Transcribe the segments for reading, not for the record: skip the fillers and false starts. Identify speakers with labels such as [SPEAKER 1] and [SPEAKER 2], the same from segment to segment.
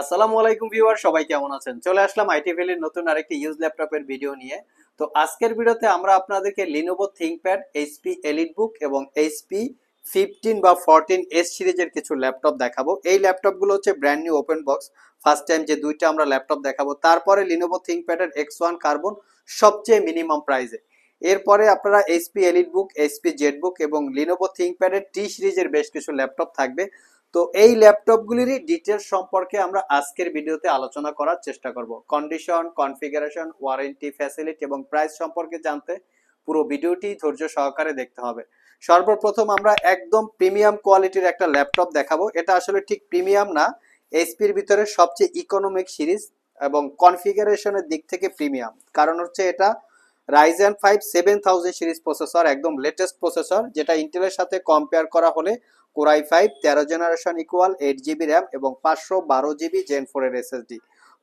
[SPEAKER 1] আসসালামু আলাইকুম ভিউয়ার, সবাই কেমন আছেন? চলে আসলাম আইটি ভ্যালির নতুন আরেকটি ইউজ ল্যাপটপের ভিডিও নিয়ে। তো আজকের ভিডিওতে আমরা আপনাদেরকে লিনোভো থিংকপ্যাড, এইচপি এলিটবুক এবং এইচপি 15 বা 14 এস সিরিজের কিছু ল্যাপটপ দেখাবো। এই ল্যাপটপগুলো হচ্ছে brand new open box. First time যে দুইটা আমরা ল্যাপটপ দেখাবো, তারপরে লিনোভো থিংকপ্যাডের X1 কার্বন সবচেয়ে মিনিমাম প্রাইসে। এরপরে আপনারা এইচপি এলিটবুক, এইচপি জেটবুক এবং লিনোভো থিংকপ্যাডের টি সিরিজের বেশ কিছু ল্যাপটপ থাকবে। তো এই ল্যাপটপগুলিরই ডিটেলস সম্পর্কে আমরা আজকের ভিডিওতে আলোচনা করার চেষ্টা করব। কন্ডিশন, কনফিগারেশন, ওয়ারেন্টি, ফ্যাসিলিটি এবং প্রাইস সম্পর্কে জানতে পুরো ভিডিওটি ধৈর্য সহকারে দেখতে হবে। সর্বপ্রথম আমরা একদম প্রিমিয়াম কোয়ালিটির একটা ল্যাপটপ দেখাবো। এটা আসলে ঠিক প্রিমিয়াম না, এইচপির ভিতরে সবচেয়ে ইকোনমিক সিরিজ এবং কনফিগারেশনের দিক থেকে প্রিমিয়াম। কারণ হচ্ছে এটা রাইজেন 5 7000 সিরিজ প্রসেসর, একদম লেটেস্ট প্রসেসর, যেটা ইন্টেলের সাথে কম্পেয়ার করা হলে core i 5 13 generation equal 8 GB RAM এবং 512 জিবি জেন 4 এর এসএসডি।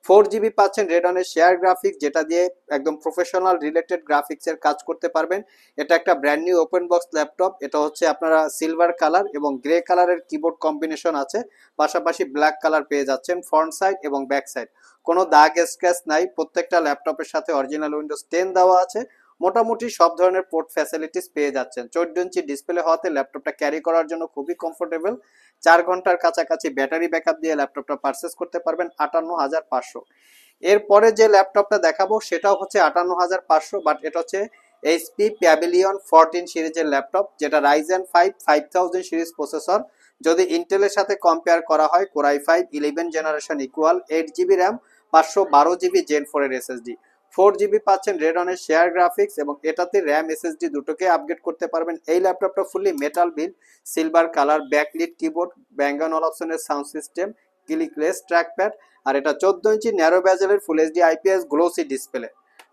[SPEAKER 1] 4 জিবি পাচ্ছেন রেডনের শেয়ার গ্রাফিক্স, যেটা দিয়ে একদম প্রফেশনাল রিলেটেড গ্রাফিক্সের কাজ করতে পারবেন। এটা একটা brand new open box laptop. এটা হচ্ছে আপনারা সিলভার কালার এবং গ্রে কালারের কিবোর্ড কম্বিনেশন আছে, পাশাপাশি ব্ল্যাক কালার পেয়ে যাচ্ছেন ফ্রন্ট সাইড এবং ব্যাক সাইড। কোনো দাগ স্ক্র্যাচ নাই। প্রত্যেকটা ল্যাপটপের সাথে অরিজিনাল উইন্ডোজ 10 দেওয়া আছে। মোটামুটি সব ধরনের পোর্ট ফ্যাসিলিটিস পেয়ে যাচ্ছেন। 14 ইঞ্চি ডিসপ্লে হওয়াতে ল্যাপটপটা ক্যারি করার জন্য খুবই কমফোর্টেবল। 4 ঘন্টার কাছাকাছি ব্যাটারি ব্যাকআপ দিয়ে ল্যাপটপটা পারচেস করতে পারবেন 58,500। এরপরে যে ল্যাপটপটা দেখাবো সেটাও হচ্ছে 58,500, বাট এটা হচ্ছে এইচপি প্যাভিলিয়ন 14 সিরিজের ল্যাপটপ, যেটা রাইজেন 5 5000 সিরিজ প্রসেসর। যদি ইন্টেলের সাথে কম্পেয়ার করা হয়, Core i 5 11 generation equal 8 GB RAM, 512 GB gen 4 এর এসএসডি। 4 জিবি পাচ্ছেন রেডনের শেয়ার গ্রাফিক্স এবং এটাতে র্যাম এসএসডি দুটোকে আপগ্রেড করতে পারবেন। এই ল্যাপটপটা fully metal build, silver colour, backlit keyboard, ব্যাঙ্গন অপশনের সাউন্ড সিস্টেম, ক্লিকলেস ট্র্যাকপ্যাড, আর এটা 14 ইঞ্চি ন্যারো ব্যাজেলের full HD IPS glossy display.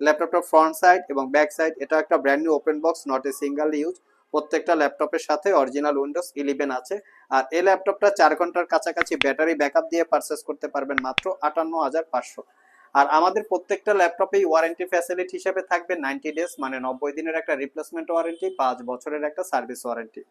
[SPEAKER 1] ল্যাপটপটার ফ্রন্ট সাইড এবং ব্যাক সাইড, এটা একটা brand new open box, not a single use. প্রত্যেকটা ল্যাপটপের সাথে অরিজিনাল উইন্ডোজ 11 আছে। আর এই ল্যাপটপটা 4 ঘন্টার কাছাকাছি ব্যাটারি ব্যাকআপ দিয়ে পারচেস করতে পারবেন মাত্র 58,500। আর আমাদের প্রত্যেকটা ল্যাপটপেই ওয়ারেন্টি ফ্যাসিলিটি হিসেবে থাকবে 90 ডেজ, মানে 90 দিনের একটা রিপ্লেসমেন্ট ওয়ারেন্টি, 5 বছরের একটা সার্ভিস ওয়ারেন্টি।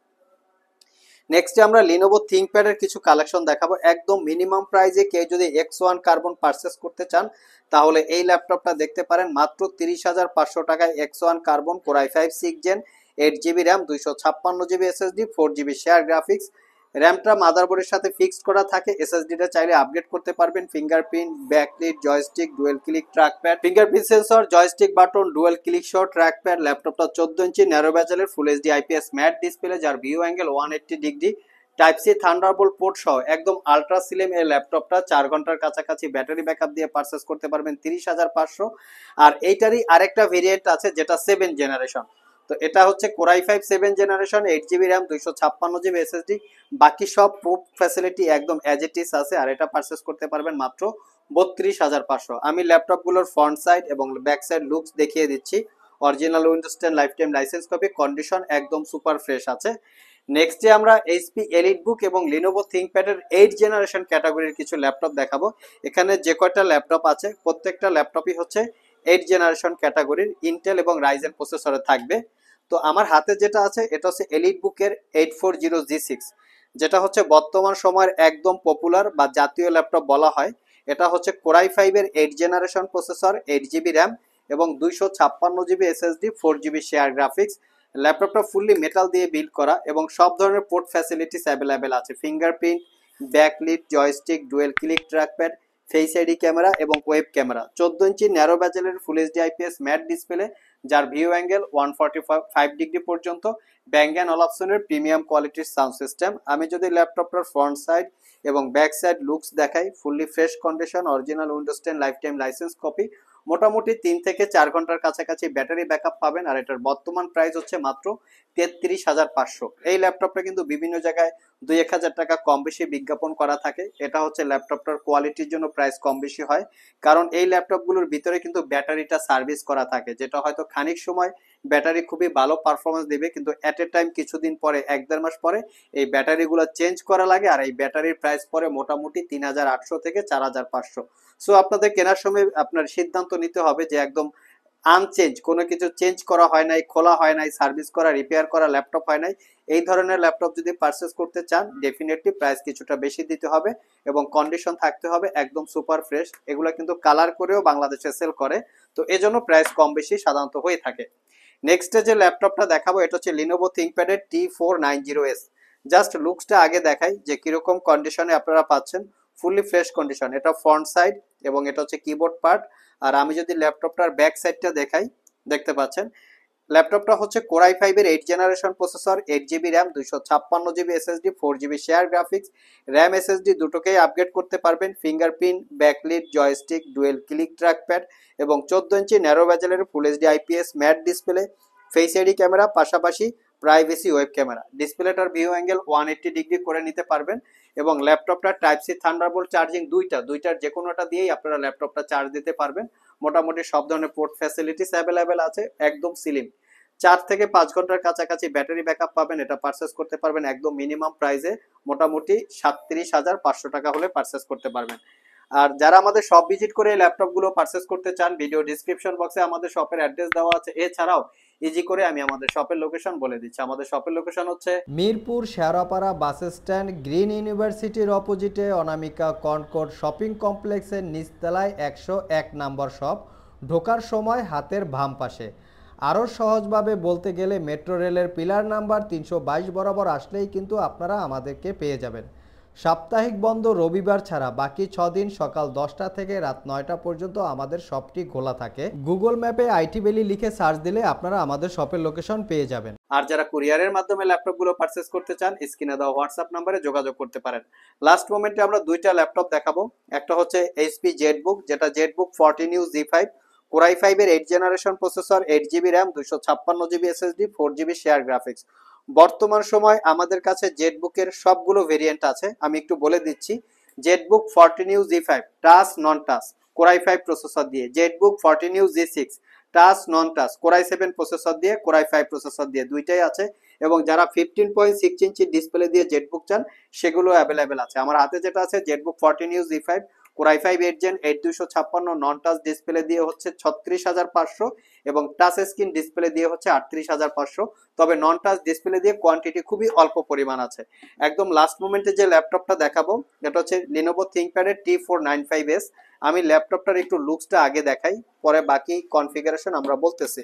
[SPEAKER 1] নেক্সট আমরা লিনোভো থিংকপ্যাডের কিছু কালেকশন দেখাবো। একদম মিনিমাম প্রাইসে কেউ যদি X1 কার্বন পারচেস করতে চান, তাহলে এই ল্যাপটপটা দেখতে পারেন মাত্র 30,500 টাকায়। X1 carbon Core i 5 6 gen, 8 GB RAM, 256 GB SSD, 4 GB share graphics. র্যামটা মাদারবোর্ডের সাথে ফিক্সড করা থাকে। এসএসডিটা চাইলে আপগ্রেড করতে পারবেন। Fingerprint, backlit, joystick, dual click trackpad, fingerprint sensor, joystick button, dual click show trackpad. ল্যাপটপটা 14 ইঞ্চি ন্যারো ব্যাজেলের full HD IPS matte display, যার view angle 180 degree. Type C Thunderbolt port সহ একদম আলট্রা স্লিম এই ল্যাপটপটা 4 ঘন্টার কাছাকাছি ব্যাটারি ব্যাকআপ দিয়ে পারচেস করতে পারবেন 30,500। আর এইটারই আরেকটা ভেরিয়েন্ট আছে, যেটা 7 জেনারেশন। তো এটা হচ্ছে core i 5 7 generation, 8 GB RAM, 256 GB SSD. বাকি সব প্রুফ ফ্যাসিলিটি একদম অ্যাজ ইট ইজ আছে। আর এটা পারচেস করতে পারবেন মাত্র 32,500। আমি ল্যাপটপগুলোর ফ্রন্ট সাইড এবং ব্যাক সাইড লুকস দেখিয়ে দিচ্ছি। Original Windows 10 life time licence copy, condition একদম সুপার ফ্রেশ আছে। নেক্সটে আমরা এইচপি এলিটবুক এবং লিনোভো থিংকপ্যাডের 8 জেনারেশন ক্যাটাগরির কিছু ল্যাপটপ দেখাবো। এখানে যে কয়টা ল্যাপটপ আছে, প্রত্যেকটা ল্যাপটপই হচ্ছে 8 জেনারেশন ক্যাটাগরির, ইন্টেল এবং রাইজেন প্রসেসরে থাকবে। তো আমার হাতে যেটা আছে এটা হচ্ছে এলিটবুকের 840G6, যেটা হচ্ছে বর্তমান সময়ের একদম পপুলার বা জাতীয় ল্যাপটপ বলা হয়। এটা হচ্ছে কোরাই 5 এর 8 জেনারেশন প্রসেসর, 8 জিবি র্যাম এবং 256 GB SSD, 4 GB share graphics. ল্যাপটপটা ফুললি মেটাল দিয়ে বিল্ড করা এবং সব ধরনের পোর্ট ফ্যাসিলিটিস অ্যাভেলেবেল আছে। Fingerprint, backlit, joystick, dual click trackpad, face ID camera এবং ওয়েব ক্যামেরা। 14 ইঞ্চি ন্যারো ব্যাজেলের full HD IPS matte display, যার ভিউ অ্যাঙ্গেল 145 ডিগ্রি পর্যন্ত। ব্যাং অ্যান্ড অলাপসনের প্রিমিয়াম কোয়ালিটির সাউন্ড সিস্টেম। আমি যদি ল্যাপটপটার ফ্রন্ট সাইড এবং ব্যাক সাইড লুকস দেখাই, fully fresh condition, original Windows 10 life time licence copy. মোটামুটি 3 থেকে 4 ঘন্টার কাছাকাছি ব্যাটারি ব্যাকআপ পাবেন। আর এটার বর্তমান প্রাইস হচ্ছে মাত্র 33,500। এই ল্যাপটপটা কিন্তু বিভিন্ন জায়গায় 2-1 হাজার টাকা কম বেশি বিজ্ঞাপন করা থাকে। এটা হচ্ছে ল্যাপটপটার কোয়ালিটির জন্য প্রাইস কম বেশি হয়, কারণ এই ল্যাপটপগুলোর ভিতরে কিন্তু ব্যাটারিটা সার্ভিস করা থাকে, যেটা হয়তো খানিক সময় ব্যাটারি খুবই ভালো পারফরমেন্স দেবে, কিন্তু এট এ টাইম কিছুদিন পরে, 1-1.5 মাস পরে এই ব্যাটারিগুলো চেঞ্জ করা লাগে। আর এই ব্যাটারির প্রাইস পরে মোটামুটি 3,800 থেকে 4,500। সো আপনাদের কেনার সময় আপনার সিদ্ধান্ত নিতে হবে যে একদম আনচেঞ্জ, কোনো কিছু চেঞ্জ করা হয় নাই, খোলা হয় নাই, সার্ভিস করা, রিপেয়ার করা ল্যাপটপ হয় নাই, এই ধরনের ল্যাপটপ যদি পারচেস করতে চান ডেফিনেটলি প্রাইস কিছুটা বেশি দিতে হবে এবং কন্ডিশন থাকতে হবে একদম সুপার ফ্রেশ। এগুলো কিন্তু কালার করেও বাংলাদেশে সেল করে, তো এজন্য প্রাইস কম বেশি সাধারণত হয়ে থাকে। নেক্সট যে ল্যাপটপটা দেখাবো এটা হচ্ছে লিনোভো থিংকপ্যাডের T490S। জাস্ট লুকসটা আগে দেখাই যে কিরকম কন্ডিশনে আপনারা পাচ্ছেন, ফুললি ফ্রেশ কন্ডিশন। এটা ফ্রন্ট সাইড এবং এটা হচ্ছে কিবোর্ড পার্ট। আর আমি যদি ল্যাপটপটার ব্যাক সাইডটা দেখাই, দেখতে পাচ্ছেন ল্যাপটপটা হচ্ছে Core i5 এর 8 generation processor, 8 GB RAM, 256 GB SSD, 4 GB share graphics, RAM SSD দুটোকেই আপগ্রেড করতে পারবেন। Fingerprint, backlit, joystick, dual click trackpad এবং 14 ইঞ্চি ন্যারো বেজেলের full HD IPS matte display, face ID camera, পাশাপাশি প্রাইভেসি ওয়েব ক্যামেরা। ডিসপ্লেটার view angle 180 degree করে নিতে পারবেন এবং ল্যাপটপটা টাইপ সি থান্ডারবোল্ট চার্জিং দুইটার যে কোনোটা দিয়েই আপনারা ল্যাপটপটা চার্জ দিতে পারবেন। মোটামুটি সব ধরনের পোর্ট ফ্যাসিলিটিস অ্যাভেলেবেল আছে, একদম স্লিম। 4 থেকে 5 ঘন্টার কাছাকাছি ব্যাটারি ব্যাকআপ পাবেন। এটা পারচেস করতে পারবেন একদম মিনিমাম প্রাইসে, মোটামুটি 37,500 টাকা হলে পারচেস করতে পারবেন। আর যারা আমাদের শপ ভিজিট করে এই ল্যাপটপগুলো পারচেস করতে চান, ভিডিও ডিসক্রিপশন বক্সে আমাদের শপের অ্যাড্রেস দেওয়া আছে। এছাড়াও ইজি করে আমি আমাদের শপের লোকেশন বলে দিচ্ছি। আমাদের শপের লোকেশন হচ্ছে
[SPEAKER 2] Mirpur Shewrapara bus stand, green ইউনিভার্সিটির অপোজিটে অনামিকা কনকর্ড শপিং কমপ্লেক্সের নিচতলায় 101 নম্বর শপ। ঢোকার সময় হাতের বাম পাশে। আরও সহজভাবে বলতে গেলে মেট্রো রেলের পিলার নাম্বার 322 বরাবর আসলেই কিন্তু আপনারা আমাদেরকে পেয়ে যাবেন। সাপ্তাহিক বন্ধ রবিবার ছাড়া বাকি 6 দিন সকাল 10টা থেকে রাত 9টা পর্যন্ত আমাদের শপটি খোলা থাকে। গুগল ম্যাপে আইটি ভ্যালি লিখে সার্চ দিলে আপনারা আমাদের শপের লোকেশন পেয়ে যাবেন।
[SPEAKER 1] আর যারা কুরিয়ারের মাধ্যমে ল্যাপটপগুলো পারচেস করতে চান স্ক্রিনে দেওয়া হোয়াটসঅ্যাপ নাম্বারে যোগাযোগ করতে পারেন। লাস্ট মোমেন্টে আমরা দুইটা ল্যাপটপ দেখাবো। একটা হচ্ছে এইচপি জেটবুক, যেটা Jetbook 14U Z5, Core i5 এর 8 generation processor, 8 GB RAM, 256 GB SSD, 4 GB share graphics. বর্তমান সময় আমাদের কাছে জেটবুকের সবগুলো ভেরিয়েন্ট আছে, আমি একটু বলে দিচ্ছি। জেটবুক 14U Z5 touch non touch Core i5 processor দিয়ে, জেটবুক 14U Z6 touch non touch Core i7 processor দিয়ে, Core i5 প্রসেসর দিয়ে, দুইটাই আছে। এবং যারা 15.6 ইঞ্চি ডিসপ্লে দিয়ে জেটবুক চান সেগুলো অ্যাভেলেবেল আছে। আমার হাতে যেটা আছে Jetbook 14U Z5 Core i5 8 Gen 8256 নন টাচ ডিসপ্লে দিয়ে হচ্ছে 36,500 এবং টাচ স্ক্রিন ডিসপ্লে দিয়ে হচ্ছে 38,500। তবে নন টাচ ডিসপ্লে দিয়ে কোয়ান্টিটি খুবই অল্প পরিমাণ আছে। একদম লাস্ট মোমেন্টে যে ল্যাপটপটা দেখাবো এটা হচ্ছে Lenovo ThinkPad এর T495S। আমি ল্যাপটপটার একটু লুকসটা আগে দেখাই, পরে বাকি কনফিগারেশন আমরা বলতেছি।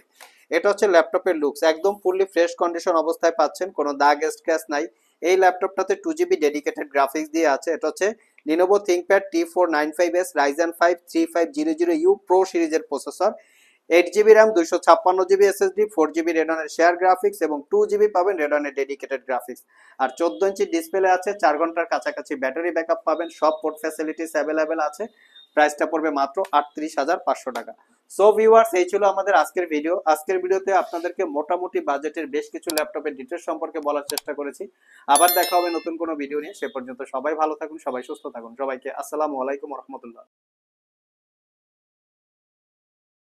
[SPEAKER 1] এটা হচ্ছে ল্যাপটপের লুকস, একদম ফুললি ফ্রেশ কন্ডিশন অবস্থায় পাচ্ছেন, কোনো দাগ স্ক্র্যাচ নাই। এই ল্যাপটপটাতে 2 GB ডেডিকেটেড গ্রাফিক্স দিয়ে আছে। এটা হচ্ছে Lenovo ThinkPad T495S Ryzen 5 3500U Pro সিরিজের processor, 8 GB RAM, 256 GB SSD, 4 GB রেডনের শেয়ার গ্রাফিক্স এবং 2 জিবি পাবেন রেডনের ডেডিকেটেড গ্রাফিক্স। আর 14 ইঞ্চি ডিসপ্লে আছে, 4 ঘন্টার কাছাকাছি ব্যাটারি ব্যাকআপ পাবেন, সব পোর্ট ফ্যাসিলিটিস অ্যাভেলেবেল আছে। প্রাইসটা পড়বে মাত্র 38,500 টাকা। সো ভিউয়ার্স, এই ছিল আমাদের আজকের ভিডিও। আজকের ভিডিওতে আপনাদেরকে মোটামুটি বাজেটের বেশ কিছু ল্যাপটপের ডিটেলস সম্পর্কে বলার চেষ্টা করেছি। আবার দেখা হবে নতুন কোনো ভিডিও নিয়ে। সে পর্যন্ত সবাই ভালো থাকুন, সবাই সুস্থ থাকুন। সবাইকে আসসালামু আলাইকুম রহমতুল্লাহ।